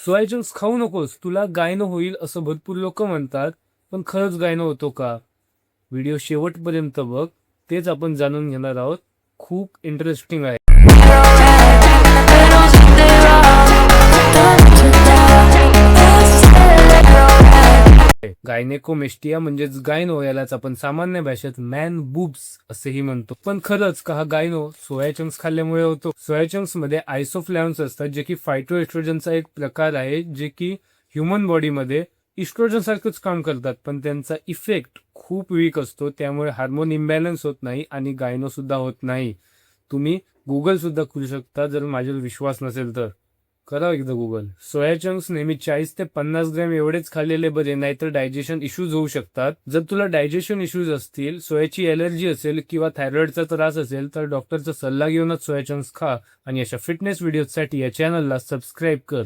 Soya chunks खाऊ नकोस, तुला गायनो होईल असं भरपूर लोक म्हणतात, पण खरंच गायनो होतो का? व्हिडिओ शेवटपर्यंत बघ, तेच आपण जाणून घेणार आहोत. खूप इंटरेस्टिंग आहे. गायनेकोमेस्टिया म्हणजेच गायनो, यालाच आपण सामान्य भाषेत मॅन बुब्स असेही म्हणतो. पण खरंच का हा गायनो सोया चंक्स खाल्ल्यामुळे होतो? सोया चंक्स मध्ये आयसोफ्लॅव्हन्स असतात, जे की फायटो एस्ट्रोजनचा एक प्रकार आहे, जे की ह्युमन बॉडीमध्ये इस्ट्रोजन सारखंच काम करतात, पण त्यांचा इफेक्ट खूप वीक असतो. त्यामुळे हार्मोन इम्बॅलन्स होत नाही आणि गायनो सुद्धा होत नाही. तुम्ही गुगल सुद्धा करू शकता, जर माझ्यावर विश्वास नसेल तर. करा एकदा गुगल. सोया चंक्स नेहमी 40 ते 50 ग्रॅम एवढेच खाल्लेले बरे, नाहीतर डायजेशन इश्यूज होऊ शकतात. जर तुला डायजेशन इश्यूज असतील, सोयाची एलर्जी असेल किंवा थायरॉइडचा त्रास असेल, तर डॉक्टरचा सल्ला घेऊनच सोया चंक्स खा. आणि अशा फिटनेस व्हिडिओसाठी या चॅनलला सबस्क्राईब कर.